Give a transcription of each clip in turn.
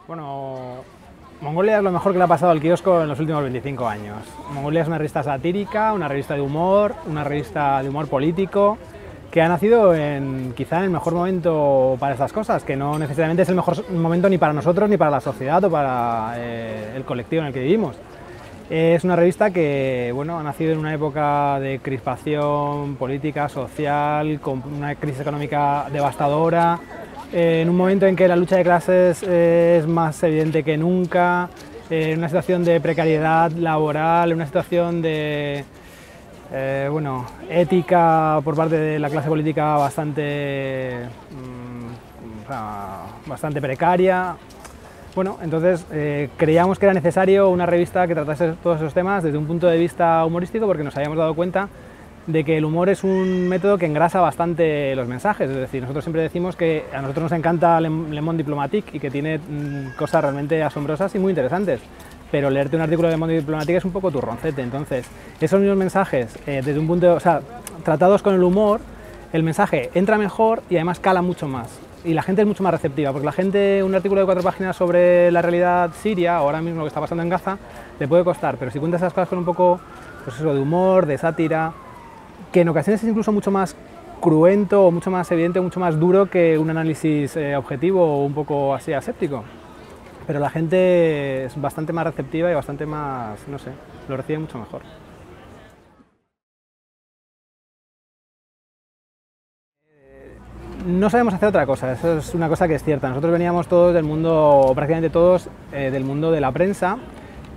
Bueno, Mongolia es lo mejor que le ha pasado al kiosco en los últimos 25 años. Mongolia es una revista satírica, una revista de humor, una revista de humor político, que ha nacido quizá en el mejor momento para estas cosas, que no necesariamente es el mejor momento ni para nosotros, ni para la sociedad o para el colectivo en el que vivimos. Es una revista que ha nacido en una época de crispación política, social, con una crisis económica devastadora, en un momento en que la lucha de clases es más evidente que nunca, en una situación de precariedad laboral, en una situación de ética por parte de la clase política bastante precaria. Entonces creíamos que era necesario una revista que tratase todos esos temas desde un punto de vista humorístico, porque nos habíamos dado cuenta de que el humor es un método que engrasa bastante los mensajes. Es decir, nosotros siempre decimos que a nosotros nos encanta Le Monde Diplomatique y que tiene cosas realmente asombrosas y muy interesantes, pero leerte un artículo de Le Monde Diplomatique es un poco turroncete. Entonces, esos mismos mensajes, desde un punto tratados con el humor, el mensaje entra mejor y además cala mucho más. Y la gente es mucho más receptiva, porque la gente, un artículo de 4 páginas sobre la realidad siria, ahora mismo lo que está pasando en Gaza, le puede costar, pero si cuentas esas cosas con un poco de humor, de sátira, que en ocasiones es incluso mucho más cruento o mucho más evidente o mucho más duro que un análisis objetivo o un poco así aséptico. Pero la gente es bastante más receptiva y bastante más, lo recibe mucho mejor. No sabemos hacer otra cosa, eso es una cosa que es cierta. Nosotros veníamos todos del mundo, prácticamente todos, del mundo de la prensa,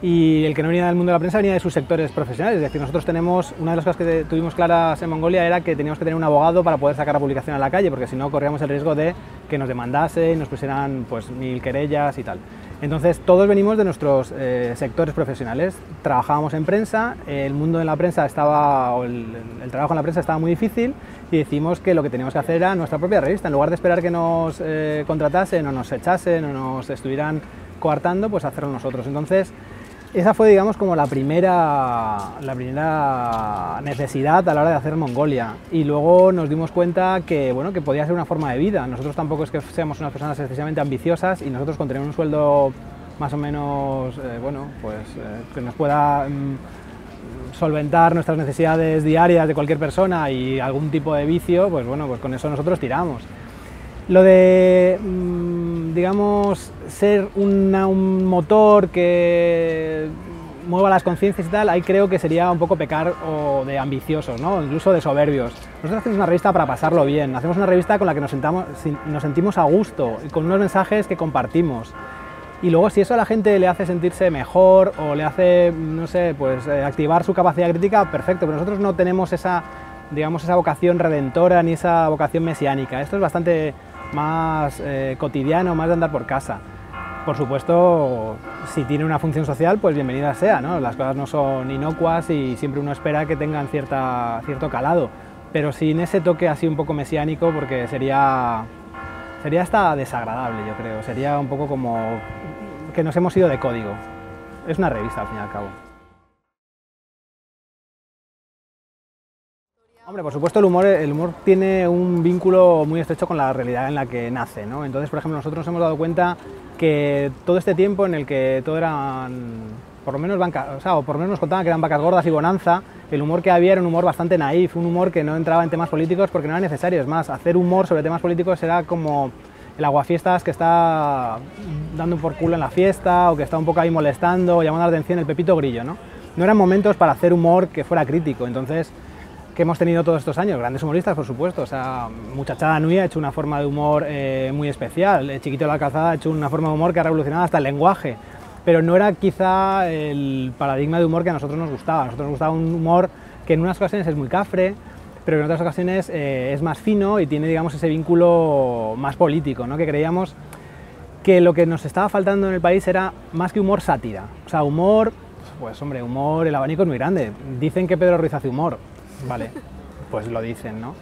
y el que no venía del mundo de la prensa venía de sus sectores profesionales. Es decir, nosotros una de las cosas que tuvimos claras en Mongolia era que teníamos que tener un abogado para poder sacar la publicación a la calle, porque si no corríamos el riesgo de que nos demandase y nos pusieran 1000 querellas y tal. Entonces todos venimos de nuestros sectores profesionales, trabajábamos en prensa, el mundo de la prensa el trabajo en la prensa estaba muy difícil y decidimos que lo que teníamos que hacer era nuestra propia revista. En lugar de esperar que nos contratasen o nos echasen o nos estuvieran coartando, pues hacerlo nosotros. Entonces esa fue, digamos, como la primera necesidad a la hora de hacer Mongolia, y luego nos dimos cuenta que podía ser una forma de vida. Nosotros tampoco es que seamos unas personas excesivamente ambiciosas, y nosotros con tener un sueldo más o menos que nos pueda solventar nuestras necesidades diarias de cualquier persona y algún tipo de vicio, pues con eso nosotros tiramos. Lo de, ser un motor que mueva las conciencias y tal, ahí creo que sería un poco pecar de ambiciosos, ¿no? Incluso de soberbios. Nosotros hacemos una revista para pasarlo bien, hacemos una revista con la que nos sentimos a gusto y con unos mensajes que compartimos. Y luego, si eso a la gente le hace sentirse mejor o le hace, activar su capacidad crítica, perfecto, pero nosotros no tenemos esa vocación redentora ni esa vocación mesiánica. Esto es bastante más cotidiano, más de andar por casa. Por supuesto, si tiene una función social, pues bienvenida sea, ¿no? Las cosas no son inocuas y siempre uno espera que tengan cierto calado, pero sin ese toque así un poco mesiánico, porque sería hasta desagradable, yo creo. Sería un poco como que nos hemos ido de código. Es una revista, al fin y al cabo. Hombre, por supuesto el humor tiene un vínculo muy estrecho con la realidad en la que nace, ¿no? Entonces, por ejemplo, nosotros nos hemos dado cuenta que todo este tiempo en el que todo eran, por lo menos nos contaban que eran vacas gordas y bonanza, el humor que había era un humor bastante naif, un humor que no entraba en temas políticos porque no era necesario. Es más, hacer humor sobre temas políticos era como el aguafiestas que está dando por culo en la fiesta o que está un poco ahí molestando, llamando la atención, el Pepito Grillo, ¿no? No eran momentos para hacer humor que fuera crítico. Entonces, que hemos tenido todos estos años, grandes humoristas, por supuesto. Muchachada Nui ha hecho una forma de humor muy especial, Chiquito de la Calzada ha hecho una forma de humor que ha revolucionado hasta el lenguaje, pero no era quizá el paradigma de humor que a nosotros nos gustaba. A nosotros nos gustaba un humor que en unas ocasiones es muy cafre, pero en otras ocasiones es más fino y tiene, ese vínculo más político, ¿no? Que creíamos que lo que nos estaba faltando en el país era más que humor, sátira. Humor, humor, el abanico es muy grande. Dicen que Pedro Ruiz hace humor. Vale, pues lo dicen, ¿no?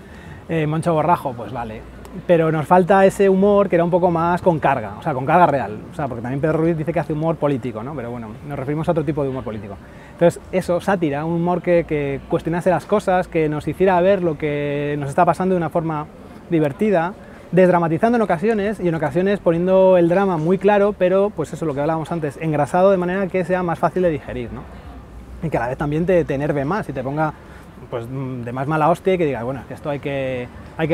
Moncho Borrajo, pues vale. Pero nos falta ese humor que era un poco más con carga, con carga real. Porque también Pedro Ruiz dice que hace humor político, ¿no? Pero bueno, nos referimos a otro tipo de humor político. Entonces, eso, sátira, un humor que cuestionase las cosas, que nos hiciera ver lo que nos está pasando de una forma divertida, desdramatizando en ocasiones y en ocasiones poniendo el drama muy claro, pero pues eso, lo que hablábamos antes, engrasado de manera que sea más fácil de digerir, ¿no? Y que a la vez también te enerve más y te ponga pues de más mala hostia y que digas, bueno, esto hay que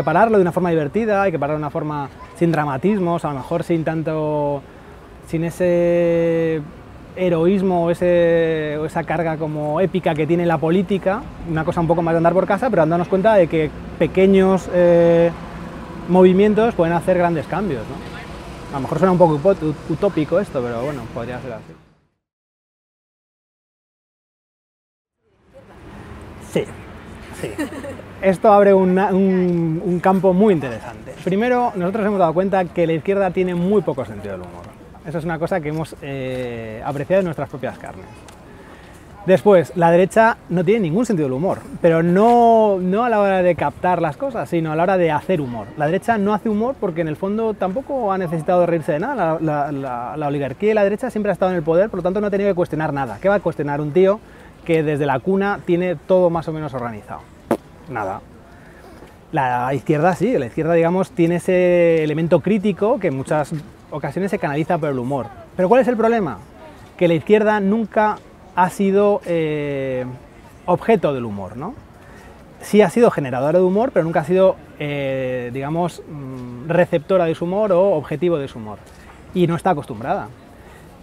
pararlo de una forma divertida, hay que pararlo de una forma sin dramatismos, a lo mejor sin ese heroísmo o esa carga como épica que tiene la política, una cosa un poco más de andar por casa, pero dándonos cuenta de que pequeños movimientos pueden hacer grandes cambios, ¿no? A lo mejor suena un poco utópico esto, pero bueno, podría ser así. Sí, sí. Esto abre un campo muy interesante. Primero, nosotros hemos dado cuenta que la izquierda tiene muy poco sentido del humor. Eso es una cosa que hemos apreciado en nuestras propias carnes. Después, la derecha no tiene ningún sentido del humor, pero no a la hora de captar las cosas, sino a la hora de hacer humor. La derecha no hace humor porque en el fondo tampoco ha necesitado de reírse de nada. La oligarquía y la derecha siempre ha estado en el poder, por lo tanto no ha tenido que cuestionar nada. ¿Qué va a cuestionar un tío que desde la cuna tiene todo más o menos organizado? Nada. La izquierda sí, la izquierda, digamos, tiene ese elemento crítico que en muchas ocasiones se canaliza por el humor. Pero ¿cuál es el problema? Que la izquierda nunca ha sido objeto del humor, ¿no? Sí ha sido generadora de humor, pero nunca ha sido, digamos, receptora de su humor o objetivo de su humor. Y no está acostumbrada.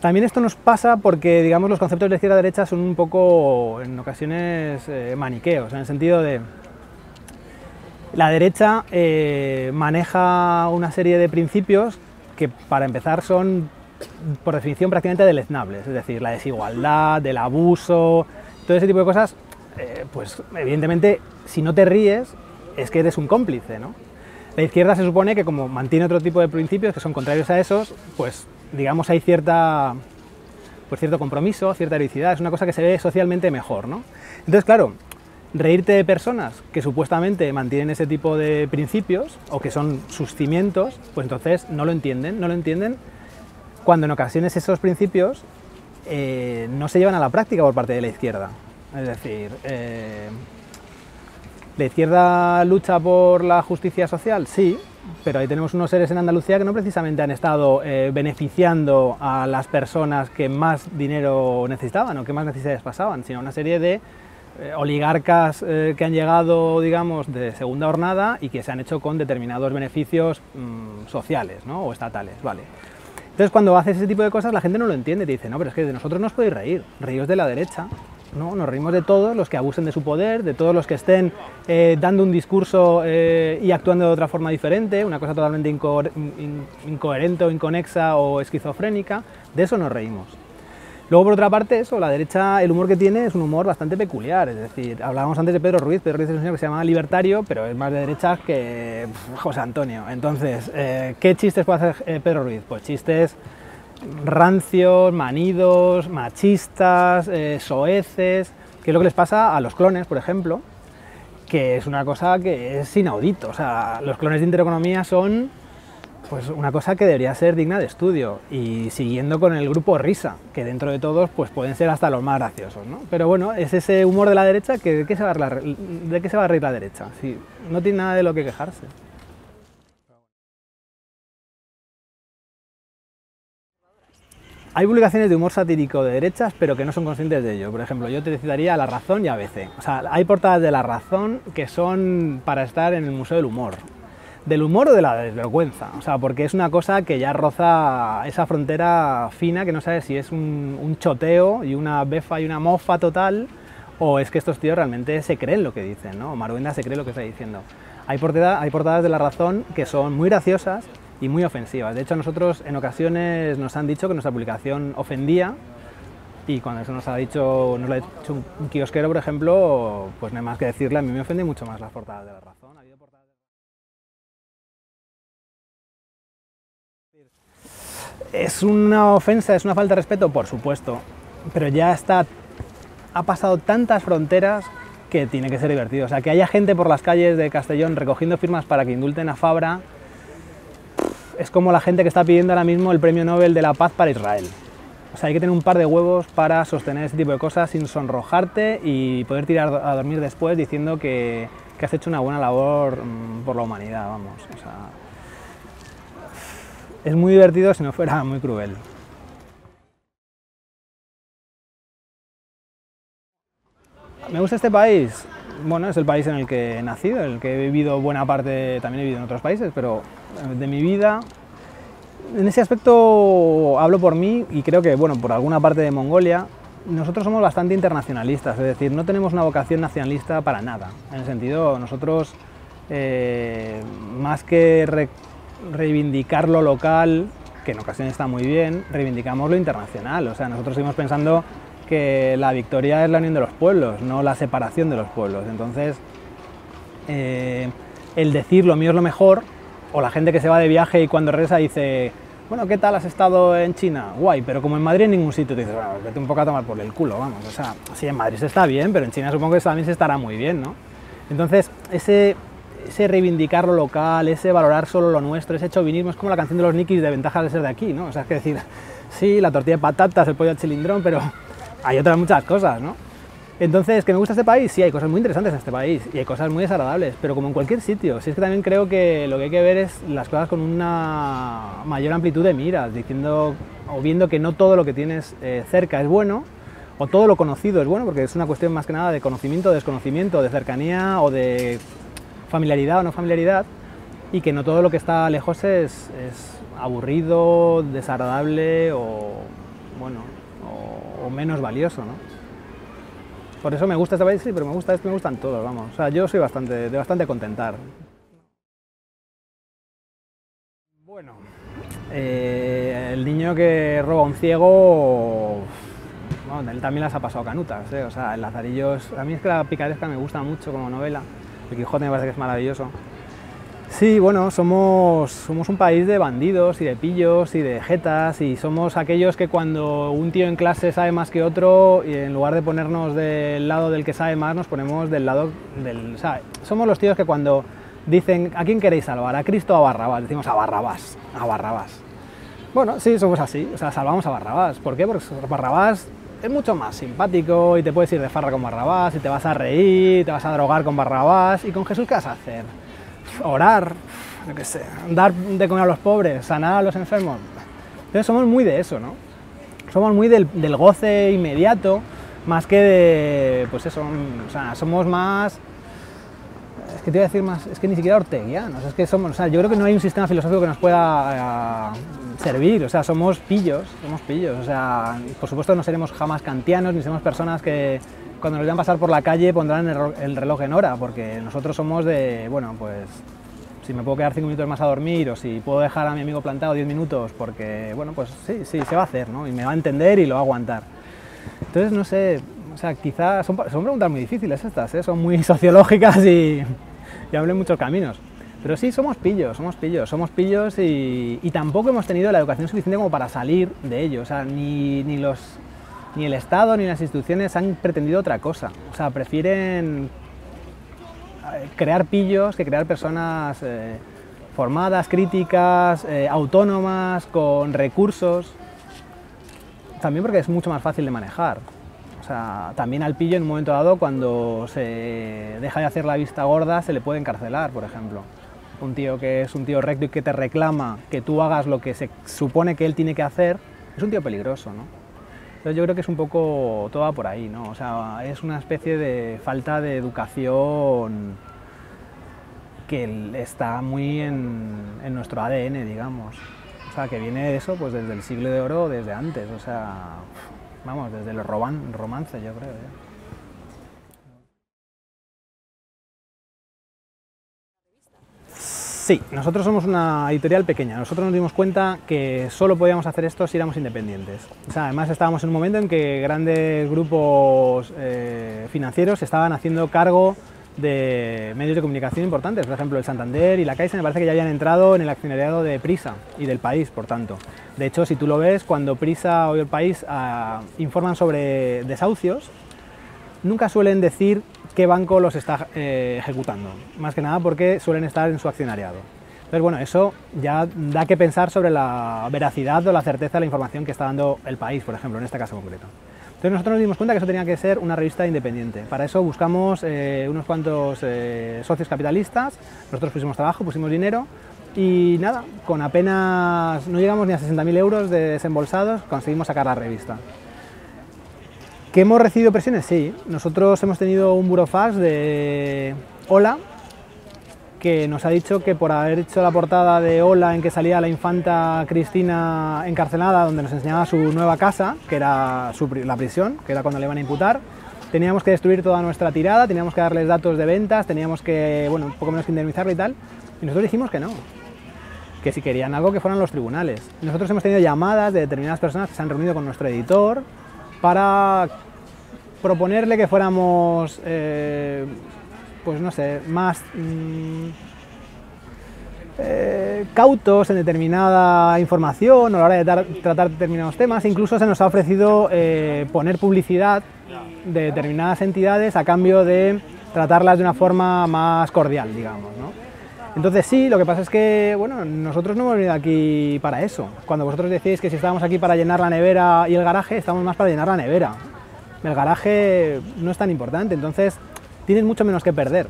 También esto nos pasa porque, digamos, los conceptos de izquierda y derecha son un poco, en ocasiones, maniqueos, en el sentido de la derecha maneja una serie de principios que, para empezar, son, por definición, prácticamente deleznables, es decir, la desigualdad, el abuso, todo ese tipo de cosas, pues evidentemente, si no te ríes, es que eres un cómplice, ¿no? La izquierda se supone que, como mantiene otro tipo de principios que son contrarios a esos, pues digamos hay cierto compromiso, cierta heroicidad, es una cosa que se ve socialmente mejor, ¿no? Entonces, claro, reírte de personas que supuestamente mantienen ese tipo de principios o que son sus cimientos, pues entonces no lo entienden cuando en ocasiones esos principios no se llevan a la práctica por parte de la izquierda. Es decir, ¿la izquierda lucha por la justicia social? Sí, pero ahí tenemos unos seres en Andalucía que no precisamente han estado beneficiando a las personas que más dinero necesitaban o que más necesidades pasaban, sino una serie de oligarcas que han llegado, digamos, de segunda hornada y que se han hecho con determinados beneficios sociales, ¿no? O estatales, ¿vale? Entonces, cuando haces ese tipo de cosas, la gente no lo entiende, te dice, no, pero es que de nosotros no os podéis reír, reíos de la derecha, ¿no? Nos reímos de todos los que abusen de su poder, de todos los que estén dando un discurso y actuando de otra forma diferente, una cosa totalmente incoherente o inconexa o esquizofrénica, de eso nos reímos. Luego, por otra parte, eso, la derecha, el humor que tiene es un humor bastante peculiar, es decir, hablábamos antes de Pedro Ruiz es un señor que se llama libertario, pero es más de derechas que José Antonio. Entonces, ¿qué chistes puede hacer Pedro Ruiz? Pues chistes rancios, manidos, machistas, soeces, que es lo que les pasa a los clones, por ejemplo, que es una cosa que es inaudito. O sea, los clones de Intereconomía son pues una cosa que debería ser digna de estudio, y siguiendo con el grupo Risa, que dentro de todos pues pueden ser hasta los más graciosos, ¿no? Pero bueno, es ese humor de la derecha que ¿de qué se va a reír la derecha? Sí, no tiene nada de lo que quejarse. Hay publicaciones de humor satírico de derechas, pero que no son conscientes de ello. Por ejemplo, yo te citaría La Razón y ABC. O sea, hay portadas de La Razón que son para estar en el Museo del Humor. Del humor o de la desvergüenza, o sea, porque es una cosa que ya roza esa frontera fina que no sabes si es un choteo y una befa y una mofa total, o es que estos tíos realmente se creen lo que dicen, ¿no? Maruenda se cree lo que está diciendo. Hay portadas de La Razón que son muy graciosas y muy ofensivas. De hecho, a nosotros en ocasiones nos han dicho que nuestra publicación ofendía, y cuando eso nos lo ha dicho un kiosquero, por ejemplo, pues no hay más que decirle, a mí me ofende mucho más las portadas de La Razón. ¿Es una ofensa, es una falta de respeto? Por supuesto, pero ya ha pasado tantas fronteras que tiene que ser divertido. O sea, que haya gente por las calles de Castellón recogiendo firmas para que indulten a Fabra, es como la gente que está pidiendo ahora mismo el Premio Nobel de la Paz para Israel. O sea, hay que tener un par de huevos para sostener ese tipo de cosas sin sonrojarte y poder tirar a dormir después diciendo que has hecho una buena labor por la humanidad, vamos. O sea, es muy divertido si no fuera muy cruel. ¿Me gusta este país? Bueno, es el país en el que he nacido, en el que he vivido buena parte, también he vivido en otros países, pero de mi vida, en ese aspecto hablo por mí y creo que, bueno, por alguna parte de Mongolia, nosotros somos bastante internacionalistas, es decir, no tenemos una vocación nacionalista para nada. En el sentido, nosotros, más que reivindicar lo local, que en ocasiones está muy bien, reivindicamos lo internacional. O sea, nosotros seguimos pensando que la victoria es la unión de los pueblos, no la separación de los pueblos. Entonces, el decir lo mío es lo mejor, o la gente que se va de viaje y cuando regresa dice, bueno, ¿qué tal has estado en China? Guay, pero como en Madrid en ningún sitio, te dices, bueno, vete un poco a tomar por el culo, vamos. O sea, sí, en Madrid se está bien, pero en China supongo que también se estará muy bien, ¿no? Entonces, ese reivindicar lo local, ese valorar solo lo nuestro, ese chauvinismo, es como la canción de los Nikis de Ventajas de ser de aquí, ¿no? O sea, es que decir, sí, la tortilla de patatas, el pollo al chilindrón, pero hay otras muchas cosas, ¿no? Entonces, ¿que me gusta este país? Sí, hay cosas muy interesantes en este país y hay cosas muy desagradables, pero como en cualquier sitio. Si es que también creo que lo que hay que ver es las cosas con una mayor amplitud de miras, diciendo o viendo que no todo lo que tienes cerca es bueno, o todo lo conocido es bueno, porque es una cuestión más que nada de conocimiento o desconocimiento, de cercanía o de familiaridad o no familiaridad, y que no todo lo que está lejos es aburrido, desagradable o, bueno, o menos valioso, ¿no? Por eso me gusta este país, sí, pero me gustan todos, vamos. O sea, yo soy de bastante contentar. Bueno, el niño que roba a un ciego, bueno, él también las ha pasado canutas, ¿eh? O sea, el Lazarillo, a mí es que la picaresca me gusta mucho como novela, el Quijote me parece que es maravilloso. Sí, bueno, somos un país de bandidos y de pillos y de jetas, y somos aquellos que cuando un tío en clase sabe más que otro, y en lugar de ponernos del lado del que sabe más, nos ponemos del lado del... O sea, somos los tíos que cuando dicen ¿a quién queréis salvar? ¿A Cristo o a Barrabás? Decimos a Barrabás, a Barrabás. Bueno, sí, somos así, o sea, salvamos a Barrabás. ¿Por qué? Porque Barrabás es mucho más simpático y te puedes ir de farra con Barrabás y te vas a reír, te vas a drogar con Barrabás. ¿Y con Jesús qué vas a hacer? Orar, yo qué sé, dar de comer a los pobres, sanar a los enfermos. Entonces somos muy de eso, ¿no? Somos muy del goce inmediato, más que de, pues eso, o sea, somos más, es que te iba a decir más, es que ni siquiera orteguianos, es que somos, o sea, yo creo que no hay un sistema filosófico que nos pueda servir, o sea, somos pillos, o sea, por supuesto no seremos jamás kantianos, ni seremos personas que cuando nos vean pasar por la calle pondrán el reloj en hora, porque nosotros somos de, bueno, pues si me puedo quedar 5 minutos más a dormir o si puedo dejar a mi amigo plantado 10 minutos porque, bueno, pues sí, se va a hacer, ¿no? Y me va a entender y lo va a aguantar. Entonces, no sé, o sea, quizás son preguntas muy difíciles estas, ¿eh? Son muy sociológicas y hablan muchos caminos. Pero sí, somos pillos y tampoco hemos tenido la educación suficiente como para salir de ello, o sea, ni el Estado ni las instituciones han pretendido otra cosa. O sea, prefieren crear pillos que crear personas formadas, críticas, autónomas, con recursos. También porque es mucho más fácil de manejar. O sea, también al pillo en un momento dado, cuando se deja de hacer la vista gorda, se le puede encarcelar, por ejemplo. Un tío que es un tío recto y que te reclama que tú hagas lo que se supone que él tiene que hacer, es un tío peligroso, ¿no? Entonces yo creo que es un poco, todo va por ahí, ¿no? O sea, es una especie de falta de educación que está muy en nuestro ADN, digamos. O sea, que viene de eso, pues desde el siglo de oro, desde antes, o sea, vamos, desde el romance, yo creo, ¿eh? Sí, nosotros somos una editorial pequeña. Nosotros nos dimos cuenta que solo podíamos hacer esto si éramos independientes. O sea, además estábamos en un momento en que grandes grupos financieros se estaban haciendo cargo de medios de comunicación importantes. Por ejemplo, el Santander y la Caixa me parece que ya habían entrado en el accionariado de Prisa y del País, por tanto. De hecho, si tú lo ves, cuando Prisa o el País informan sobre desahucios, nunca suelen decir qué banco los está ejecutando, más que nada porque suelen estar en su accionariado. Entonces, bueno, eso ya da que pensar sobre la veracidad o la certeza de la información que está dando el País, por ejemplo, en este caso concreto. Entonces nosotros nos dimos cuenta que eso tenía que ser una revista independiente. Para eso buscamos unos cuantos socios capitalistas, nosotros pusimos trabajo, pusimos dinero y nada, con apenas, no llegamos ni a 60.000 euros de desembolsados, conseguimos sacar la revista. ¿Que hemos recibido presiones? Sí, nosotros hemos tenido un burofax de Hola, que nos ha dicho que por haber hecho la portada de Hola en que salía la infanta Cristina encarcelada, donde nos enseñaba su nueva casa, que era la prisión, que era cuando le iban a imputar, teníamos que destruir toda nuestra tirada, teníamos que darles datos de ventas, teníamos que, bueno, un poco menos que indemnizarle y tal, y nosotros dijimos que no, que si querían algo que fueran los tribunales. Nosotros hemos tenido llamadas de determinadas personas que se han reunido con nuestro editor para proponerle que fuéramos, pues no sé, más cautos en determinada información a la hora de tratar determinados temas. Incluso se nos ha ofrecido poner publicidad de determinadas entidades a cambio de tratarlas de una forma más cordial, digamos, ¿no? Entonces sí, lo que pasa es que, bueno, nosotros no hemos venido aquí para eso. Cuando vosotros decís que si estábamos aquí para llenar la nevera y el garaje, estamos más para llenar la nevera. El garaje no es tan importante, entonces tienes mucho menos que perder.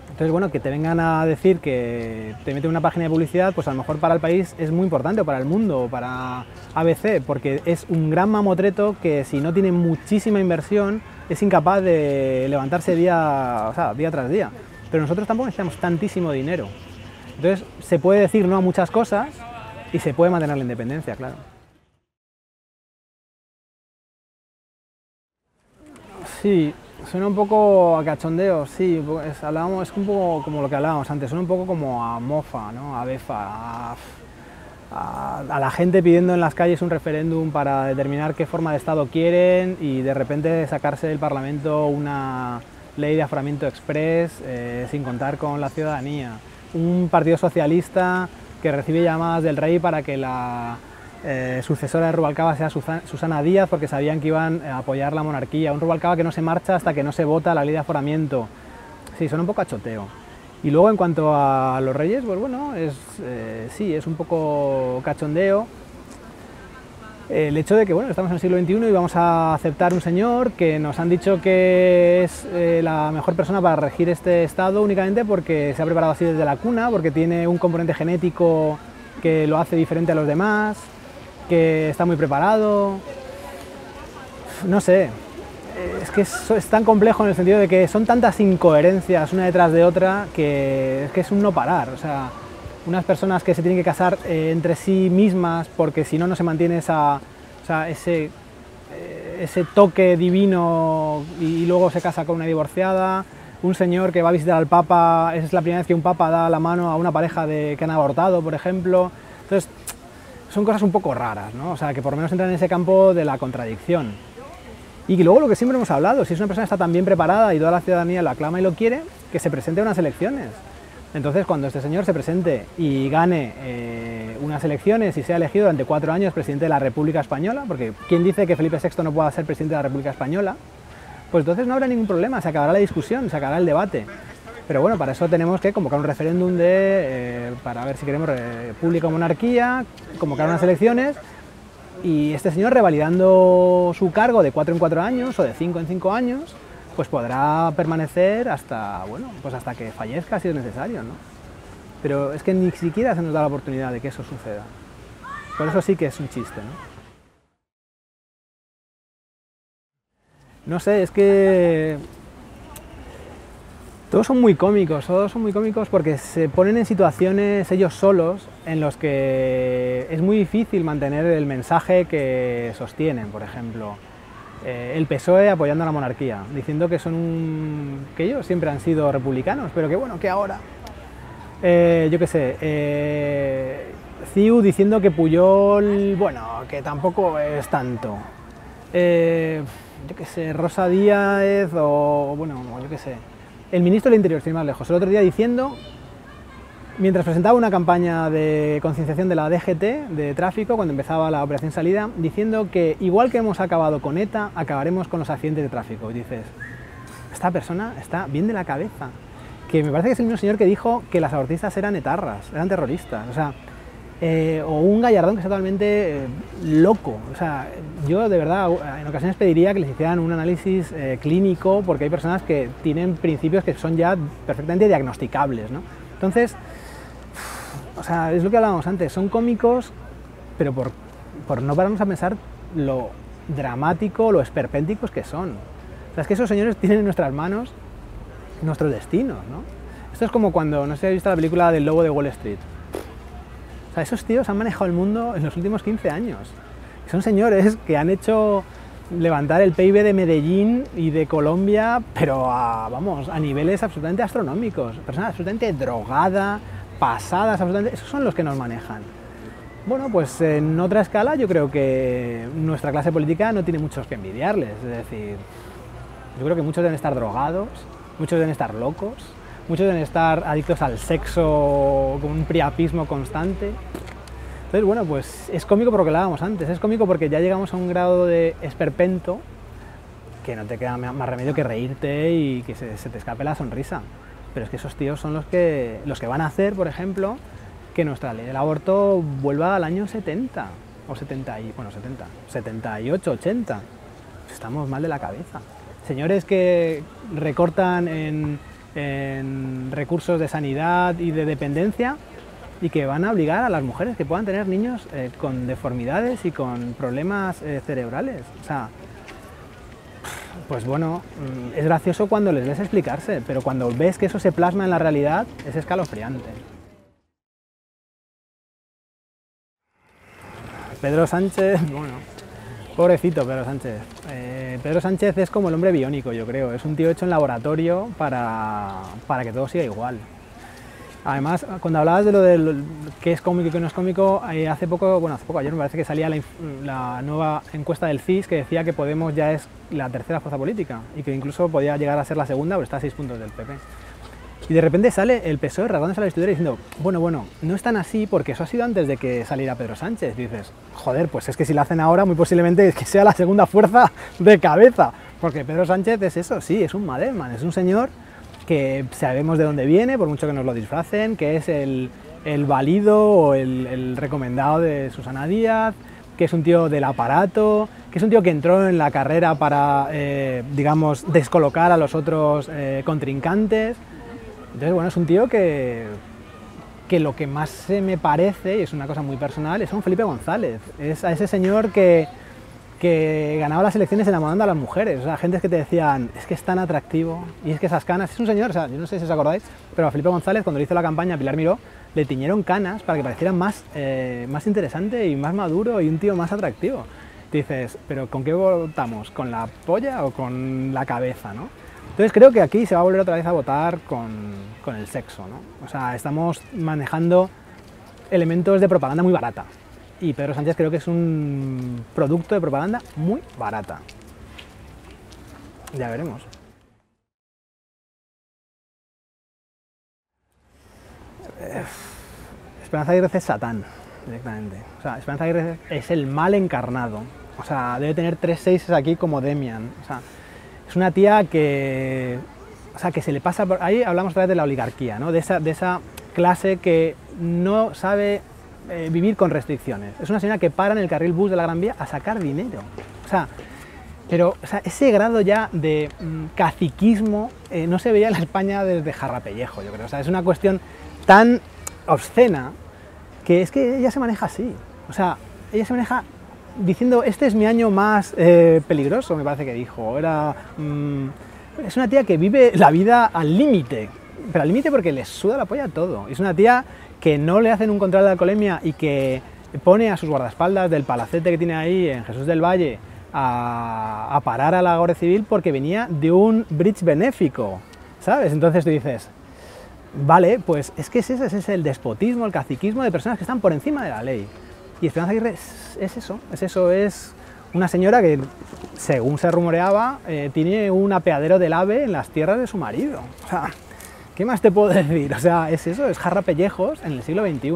Entonces, bueno, que te vengan a decir que te meten una página de publicidad, pues a lo mejor para el país es muy importante, o para el mundo, o para ABC, porque es un gran mamotreto que si no tiene muchísima inversión es incapaz de levantarse día tras día. Pero nosotros tampoco necesitamos tantísimo dinero. Entonces se puede decir no a muchas cosas y se puede mantener la independencia, claro. Sí, suena un poco a cachondeo, sí, es un poco como lo que hablábamos antes, suena un poco como a mofa, ¿no? A befa, a la gente pidiendo en las calles un referéndum para determinar qué forma de Estado quieren y de repente sacarse del Parlamento una ley de aforamiento express sin contar con la ciudadanía. Un partido socialista que recibe llamadas del rey para que la sucesora de Rubalcaba sea Susana Díaz porque sabían que iban a apoyar la monarquía. Un Rubalcaba que no se marcha hasta que no se vota la ley de aforamiento. Sí, son un poco a choteo. Y luego en cuanto a los reyes, pues bueno, sí, es un poco cachondeo. El hecho de que, bueno, estamos en el siglo XXI y vamos a aceptar un señor que nos han dicho que es la mejor persona para regir este estado únicamente porque se ha preparado así desde la cuna, porque tiene un componente genético que lo hace diferente a los demás, que está muy preparado. No sé, es que es tan complejo en el sentido de que son tantas incoherencias una detrás de otra que es un no parar. O sea, unas personas que se tienen que casar entre sí mismas porque si no, no se mantiene ese toque divino y luego se casa con una divorciada. Un señor que va a visitar al Papa, es la primera vez que un Papa da la mano a una pareja que han abortado, por ejemplo. Entonces, son cosas un poco raras, ¿no? O sea, que por lo menos entran en ese campo de la contradicción. Y que luego lo que siempre hemos hablado, si es una persona que está tan bien preparada y toda la ciudadanía lo aclama y lo quiere, que se presente a unas elecciones. Entonces, cuando este señor se presente y gane unas elecciones y sea elegido durante 4 años presidente de la República Española, porque ¿quién dice que Felipe VI no pueda ser presidente de la República Española? Pues entonces no habrá ningún problema, se acabará la discusión, se acabará el debate. Pero bueno, para eso tenemos que convocar un referéndum para ver si queremos república o monarquía, convocar unas elecciones y este señor revalidando su cargo de 4 en 4 años o de 5 en 5 años, pues podrá permanecer hasta, bueno, pues hasta que fallezca si es necesario, ¿no? Pero es que ni siquiera se nos da la oportunidad de que eso suceda. Por eso sí que es un chiste, ¿no? No sé, es que todos son muy cómicos porque se ponen en situaciones ellos solos en los que es muy difícil mantener el mensaje que sostienen, por ejemplo. El PSOE apoyando a la monarquía, diciendo que que ellos siempre han sido republicanos, pero que bueno, que ahora, yo qué sé, CiU diciendo que Pujol, bueno, que tampoco es tanto. Yo qué sé, Rosa Díaz o, bueno, yo qué sé, el ministro del Interior, sin ir más lejos, el otro día diciendo, mientras presentaba una campaña de concienciación de la DGT, de tráfico, cuando empezaba la operación salida, diciendo que igual que hemos acabado con ETA, acabaremos con los accidentes de tráfico. Y dices, esta persona está bien de la cabeza, que me parece que es el mismo señor que dijo que las abortistas eran etarras, eran terroristas, o sea, o un Gallardón que es totalmente loco. O sea, yo de verdad en ocasiones pediría que les hicieran un análisis clínico porque hay personas que tienen principios que son ya perfectamente diagnosticables, ¿no? Entonces, o sea, es lo que hablábamos antes, son cómicos, pero por no pararnos a pensar lo dramático, lo esperpénticos que son. O sea, es que esos señores tienen en nuestras manos nuestros destinos, ¿no? Esto es como cuando, no sé si habéis visto la película del Lobo de Wall Street. O sea, esos tíos han manejado el mundo en los últimos 15 años. Son señores que han hecho levantar el PIB de Medellín y de Colombia, pero vamos, a niveles absolutamente astronómicos. Personas absolutamente drogadas, pasadas, absolutamente... Esos son los que nos manejan. Bueno, pues en otra escala yo creo que nuestra clase política no tiene muchos que envidiarles. Es decir, yo creo que muchos deben estar drogados, muchos deben estar locos, muchos deben estar adictos al sexo con un priapismo constante. Entonces, bueno, pues es cómico por lo que hablábamos antes, es cómico porque ya llegamos a un grado de esperpento que no te queda más remedio que reírte y que se te escape la sonrisa. Pero es que esos tíos son los que van a hacer, por ejemplo, que nuestra ley del aborto vuelva al año 70, o 78, 80. Estamos mal de la cabeza. Señores que recortan en recursos de sanidad y de dependencia y que van a obligar a las mujeres que puedan tener niños con deformidades y con problemas cerebrales. O sea, pues bueno, es gracioso cuando les ves explicarse, pero cuando ves que eso se plasma en la realidad es escalofriante. Pedro Sánchez, bueno, pobrecito Pedro Sánchez. Pedro Sánchez es como el hombre biónico, yo creo. Es un tío hecho en laboratorio para que todo siga igual. Además, cuando hablabas de lo de qué es cómico y qué no es cómico, hace poco, ayer me parece que salía la nueva encuesta del CIS que decía que Podemos ya es la tercera fuerza política y que incluso podía llegar a ser la segunda, pero está a 6 puntos del PP. Y de repente sale el PSOE rasgándose la vestidura diciendo, bueno, no es tan así porque eso ha sido antes de que saliera Pedro Sánchez. Y dices, joder, pues es que si lo hacen ahora, muy posiblemente es que sea la segunda fuerza de cabeza. Porque Pedro Sánchez es eso, sí, es un Madelman, es un señor que sabemos de dónde viene, por mucho que nos lo disfracen, que es el valido o el recomendado de Susana Díaz, que es un tío del aparato, que es un tío que entró en la carrera para, digamos, descolocar a los otros contrincantes. Entonces, bueno, es un tío que lo que más se me parece, y es una cosa muy personal, es a un Felipe González. Es a ese señor que ganaba las elecciones enamorando a las mujeres. O sea, gentes que te decían, es que es tan atractivo, y es que esas canas... Es un señor, o sea, yo no sé si os acordáis, pero a Felipe González, cuando le hizo la campaña a Pilar Miró, le tiñeron canas para que pareciera más interesante y más maduro y un tío más atractivo. Te dices, ¿pero con qué votamos? ¿Con la polla o con la cabeza, no? Entonces creo que aquí se va a volver otra vez a votar con el sexo, ¿no? O sea, estamos manejando elementos de propaganda muy barata. Y Pedro Sánchez creo que es un producto de propaganda muy barata. Ya veremos. Esperanza Aguirre es Satán, directamente. O sea, Esperanza Aguirre es el mal encarnado. O sea, debe tener 3 seises aquí como Demian. O sea, es una tía que se le pasa por... Ahí hablamos otra vez de la oligarquía, ¿no? De esa clase que no sabe vivir con restricciones. Es una señora que para en el carril bus de la Gran Vía a sacar dinero. O sea, ese grado ya de caciquismo no se veía en la España desde Jarrapellejo, yo creo. O sea, es una cuestión tan obscena que es que ella se maneja así. O sea, ella se maneja diciendo, este es mi año más peligroso, me parece que dijo. Es una tía que vive la vida al límite, pero al límite porque le suda la polla todo. Es una tía que no le hacen un control de alcoholemia y que pone a sus guardaespaldas del palacete que tiene ahí en Jesús del Valle a parar a la Guardia Civil porque venía de un bridge benéfico, ¿sabes? Entonces tú dices, vale, pues es que ese es el despotismo, el caciquismo de personas que están por encima de la ley. Y Esperanza Aguirre es una señora que, según se rumoreaba, tiene un apeadero del AVE en las tierras de su marido. O sea, ¿qué más te puedo decir? O sea, es jarrapellejos en el siglo XXI.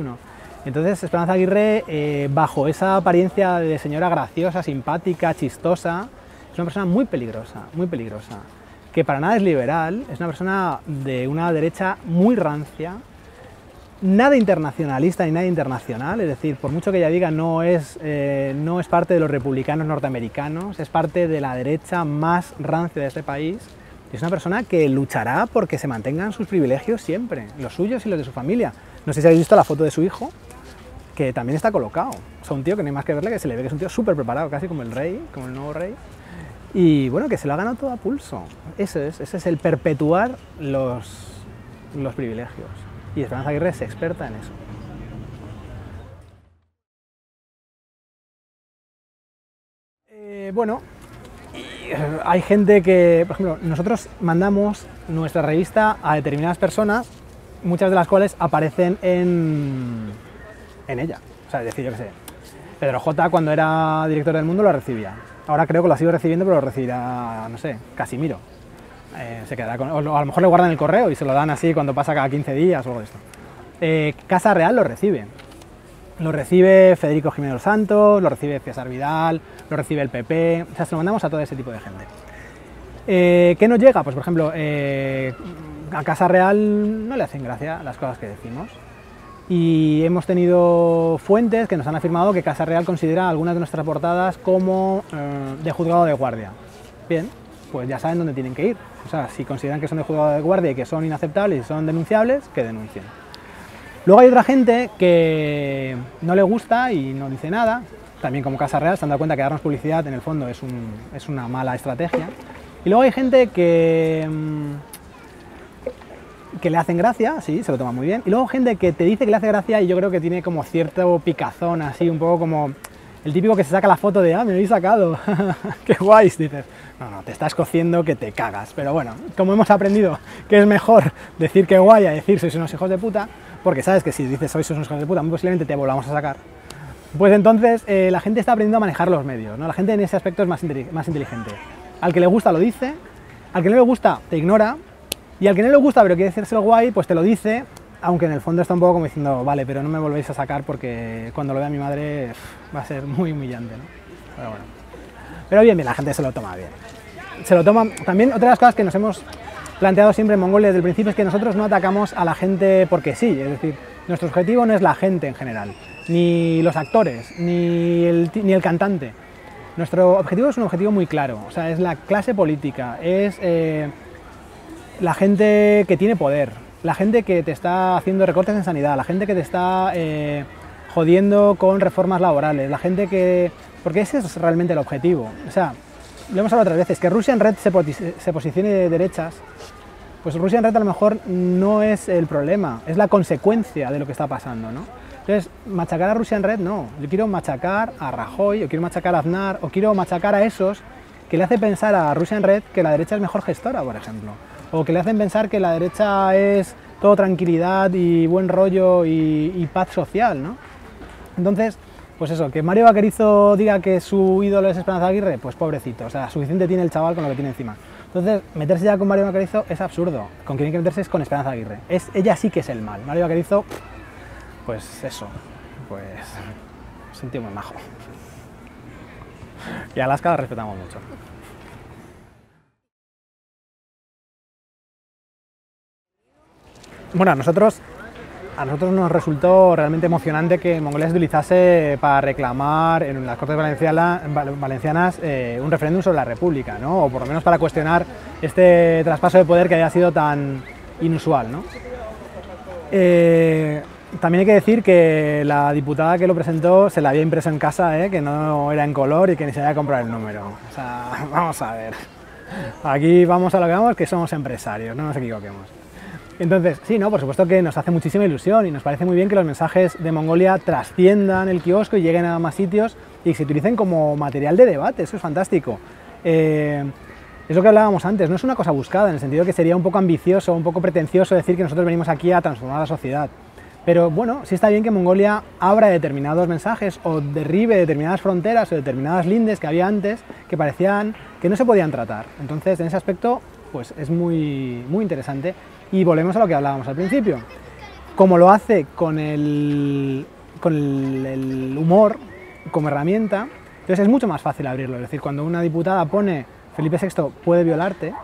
Entonces, Esperanza Aguirre, bajo esa apariencia de señora graciosa, simpática, chistosa, es una persona muy peligrosa, que para nada es liberal, es una persona de una derecha muy rancia, nada internacionalista ni nada internacional, es decir, por mucho que ella diga no es parte de los republicanos norteamericanos, es parte de la derecha más rancia de este país. Es una persona que luchará porque se mantengan sus privilegios siempre, los suyos y los de su familia, No sé si habéis visto la foto de su hijo, que también está colocado. O sea, un tío que no hay más que verle, que se le ve que es un tío súper preparado, casi como el rey, como el nuevo rey. Y bueno, que se lo ha ganado todo a pulso. Ese es el perpetuar los privilegios. Y Esperanza Aguirre es experta en eso. Bueno, hay gente que, por ejemplo, nosotros mandamos nuestra revista a determinadas personas, muchas de las cuales aparecen en ella. O sea, es decir, yo qué sé, Pedro J, cuando era director del Mundo, lo recibía. Ahora creo que lo sigo recibiendo, pero lo recibirá, no sé, Casimiro. Se quedará con, o a lo mejor le guardan el correo y se lo dan así cuando pasa cada 15 días o algo de esto. Casa Real lo recibe. Lo recibe Federico Jiménez Santos, lo recibe César Vidal, lo recibe el PP, o sea, se lo mandamos a todo ese tipo de gente. ¿Qué nos llega? Pues por ejemplo, a Casa Real no le hacen gracia las cosas que decimos. Y hemos tenido fuentes que nos han afirmado que Casa Real considera algunas de nuestras portadas como de juzgado de guardia. Bien, pues ya saben dónde tienen que ir. O sea, si consideran que son de juzgado de guardia y que son inaceptables y son denunciables, que denuncien. Luego hay otra gente que no le gusta y no dice nada, también como Casa Real, se han dado cuenta que darnos publicidad en el fondo es una mala estrategia. Y luego hay gente que le hacen gracia, sí, se lo toma muy bien, y luego gente que te dice que le hace gracia y yo creo que tiene como cierto picazón, así, un poco como el típico que se saca la foto de, me habéis sacado, qué guays, dices, no, te estás cociendo que te cagas, pero bueno, como hemos aprendido que es mejor decir que guay a decir sois unos hijos de puta, porque sabes que si dices sois unos hijos de puta, muy posiblemente te volvamos a sacar, pues entonces la gente está aprendiendo a manejar los medios, ¿no? La gente en ese aspecto es más inteligente. Al que le gusta lo dice, al que no le gusta te ignora, y al que no le gusta pero quiere hacérselo guay, pues te lo dice, aunque en el fondo está un poco como diciendo, vale, pero no me volvéis a sacar porque cuando lo vea mi madre va a ser muy humillante, ¿no? Pero bueno. Pero bien, la gente se lo toma bien. Se lo toma. También otra de las cosas que nos hemos planteado siempre en Mongolia desde el principio es que nosotros no atacamos a la gente porque sí, es decir, nuestro objetivo no es la gente en general, ni los actores, ni el cantante. Nuestro objetivo es un objetivo muy claro, o sea, es la clase política, es la gente que tiene poder, la gente que te está haciendo recortes en sanidad, la gente que te está jodiendo con reformas laborales, la gente que... Porque ese es realmente el objetivo. O sea, lo hemos hablado otras veces, que Russian Red se posicione de derechas, pues Russian Red a lo mejor no es el problema, es la consecuencia de lo que está pasando, ¿no? Entonces, machacar a Russian Red no, yo quiero machacar a Rajoy, o quiero machacar a Aznar, o quiero machacar a esos que le hace pensar a Russian Red que la derecha es mejor gestora, por ejemplo, o que le hacen pensar que la derecha es todo tranquilidad y buen rollo y paz social, ¿no? Entonces, pues eso, que Mario Vaquerizo diga que su ídolo es Esperanza Aguirre, pues pobrecito, o sea, suficiente tiene el chaval con lo que tiene encima. Entonces, meterse ya con Mario Vaquerizo es absurdo, con quien hay que meterse es con Esperanza Aguirre. Ella sí que es el mal, Mario Vaquerizo, pues eso, pues es un tío muy majo. Y a Alaska la respetamos mucho. Bueno, a nosotros nos resultó realmente emocionante que Mongolia se utilizase para reclamar en las Cortes Valencianas un referéndum sobre la República, ¿no? O por lo menos para cuestionar este traspaso de poder que había sido tan inusual, ¿no? También hay que decir que la diputada que lo presentó se la había impreso en casa, que no era en color y que ni se había comprado el número. O sea, vamos a ver. Aquí vamos a lo que vamos, que somos empresarios, no nos equivoquemos. Entonces, sí, no, por supuesto que nos hace muchísima ilusión y nos parece muy bien que los mensajes de Mongolia trasciendan el kiosco y lleguen a más sitios y se utilicen como material de debate, eso es fantástico. Es lo que hablábamos antes, no es una cosa buscada, en el sentido que sería un poco ambicioso, un poco pretencioso decir que nosotros venimos aquí a transformar la sociedad. Pero bueno, sí está bien que Mongolia abra determinados mensajes o derribe determinadas fronteras o determinadas lindes que había antes que parecían que no se podían tratar. Entonces, en ese aspecto, pues es muy interesante. Y volvemos a lo que hablábamos al principio. Como lo hace con el humor como herramienta, entonces es mucho más fácil abrirlo. Es decir, cuando una diputada pone Felipe VI puede violarte,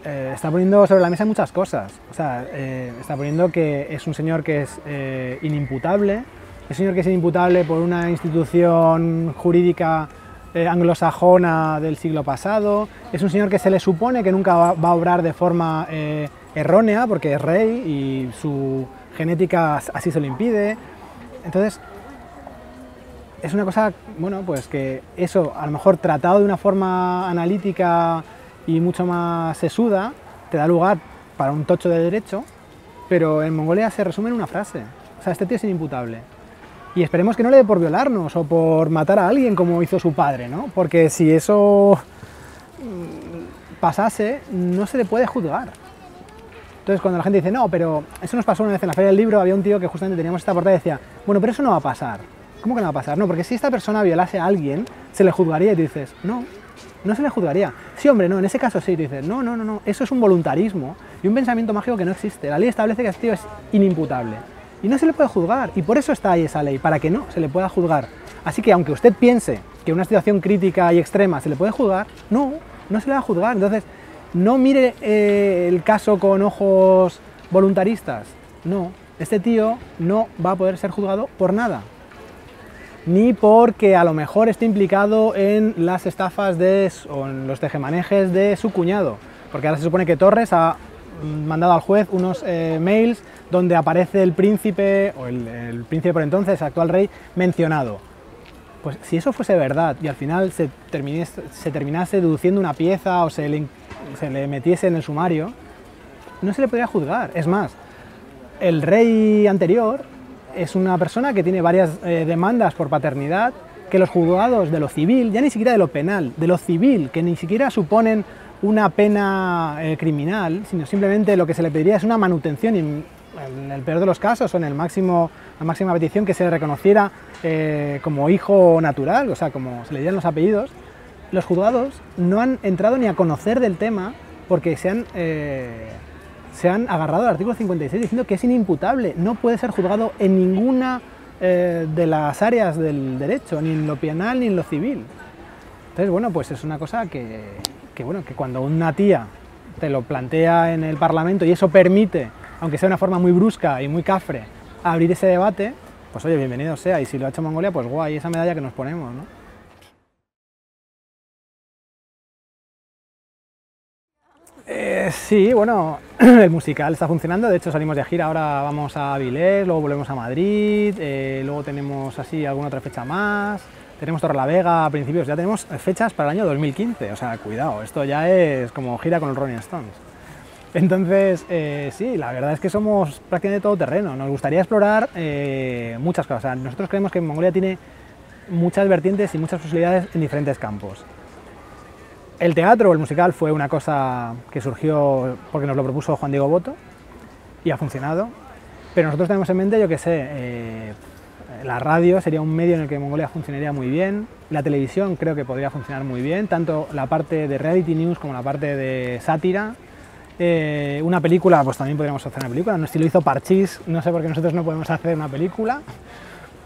está poniendo sobre la mesa muchas cosas. O sea, está poniendo que es un señor que es inimputable, es un señor que es inimputable por una institución jurídica anglosajona del siglo pasado, es un señor que se le supone que nunca va a obrar de forma errónea porque es rey y su genética así se lo impide. Entonces, es una cosa, bueno, pues que eso, a lo mejor tratado de una forma analítica y mucho más sesuda, te da lugar para un tocho de derecho, pero en Mongolia se resume en una frase. O sea, este tío es inimputable. Y esperemos que no le dé por violarnos o por matar a alguien como hizo su padre, ¿no? Porque si eso pasase, no se le puede juzgar. Entonces, cuando la gente dice, no, pero eso nos pasó una vez en la Feria del Libro, había un tío que justamente teníamos esta portada y decía, bueno, pero eso no va a pasar. ¿Cómo que no va a pasar? No, porque si esta persona violase a alguien, se le juzgaría y tú dices, no, no se le juzgaría. Sí, hombre, no, en ese caso sí, tú dices, no, no, no, no, eso es un voluntarismo y un pensamiento mágico que no existe. La ley establece que este tío es inimputable y no se le puede juzgar, y por eso está ahí esa ley, para que no se le pueda juzgar. Así que aunque usted piense que una situación crítica y extrema se le puede juzgar, no, no se le va a juzgar. Entonces, no mire el caso con ojos voluntaristas, no, este tío no va a poder ser juzgado por nada. Ni porque a lo mejor esté implicado en las estafas o en los tejemanejes de su cuñado, porque ahora se supone que Torres ha mandado al juez unos mails donde aparece el príncipe, o el príncipe por entonces, actual rey, mencionado. Pues si eso fuese verdad y al final se terminase deduciendo una pieza o se le metiese en el sumario, no se le podría juzgar. Es más, el rey anterior es una persona que tiene varias demandas por paternidad, que los juzgados de lo civil, ya ni siquiera de lo penal, de lo civil, que ni siquiera suponen una pena criminal, sino simplemente lo que se le pediría es una manutención, y en el peor de los casos, o en la máxima petición, que se le reconociera como hijo natural, o sea, como se le dieran los apellidos. Los juzgados no han entrado ni a conocer del tema porque se han agarrado al artículo 56 diciendo que es inimputable, no puede ser juzgado en ninguna de las áreas del derecho, ni en lo penal ni en lo civil. Entonces, bueno, pues es una cosa que cuando una tía te lo plantea en el Parlamento y eso permite, aunque sea de una forma muy brusca y muy cafre, abrir ese debate, pues oye, bienvenido sea, y si lo ha hecho Mongolia, pues guay, esa medalla que nos ponemos, ¿no? Sí, bueno, el musical está funcionando, de hecho salimos de gira, ahora vamos a Avilés, luego volvemos a Madrid, luego tenemos así alguna otra fecha más, tenemos Torrelavega a principios, ya tenemos fechas para el año 2015, o sea, cuidado, esto ya es como gira con los Rolling Stones. Entonces, sí, la verdad es que somos prácticamente todoterreno, nos gustaría explorar muchas cosas. O sea, nosotros creemos que Mongolia tiene muchas vertientes y muchas posibilidades en diferentes campos. El teatro o el musical fue una cosa que surgió porque nos lo propuso Juan Diego Boto y ha funcionado, pero nosotros tenemos en mente, yo qué sé, la radio sería un medio en el que Mongolia funcionaría muy bien, la televisión creo que podría funcionar muy bien, tanto la parte de reality news como la parte de sátira. Una película, pues también podríamos hacer una película, no, si lo hizo Parchís, no sé por qué nosotros no podemos hacer una película.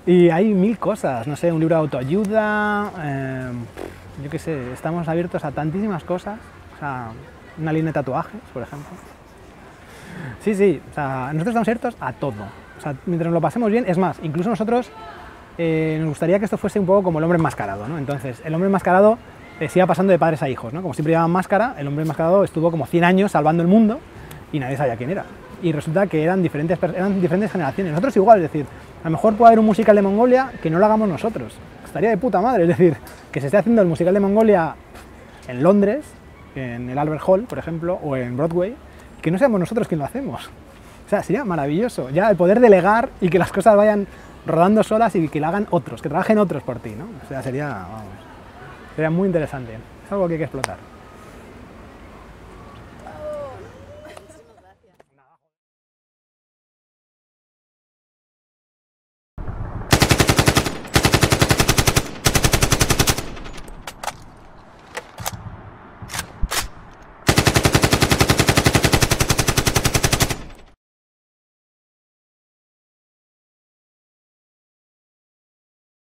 Y hay mil cosas, no sé, un libro de autoayuda, yo qué sé, estamos abiertos a tantísimas cosas, o sea, una línea de tatuajes, por ejemplo. Sí, sí, o sea, nosotros estamos abiertos a todo, o sea, mientras nos lo pasemos bien, es más, incluso nosotros nos gustaría que esto fuese un poco como el hombre enmascarado, ¿no? Entonces, el hombre enmascarado siga pasando de padres a hijos, ¿no? Como siempre llevaban máscara, el hombre enmascarado estuvo como 100 años salvando el mundo y nadie sabía quién era. Y resulta que eran diferentes generaciones. Nosotros igual, es decir, a lo mejor puede haber un musical de Mongolia que no lo hagamos nosotros. Estaría de puta madre, es decir, que se esté haciendo el musical de Mongolia en Londres, en el Albert Hall, por ejemplo, o en Broadway, que no seamos nosotros quien lo hacemos. O sea, sería maravilloso. Ya el poder delegar y que las cosas vayan rodando solas y que lo hagan otros, que trabajen otros por ti, ¿no? O sea, sería muy interesante. Es algo que hay que explotar.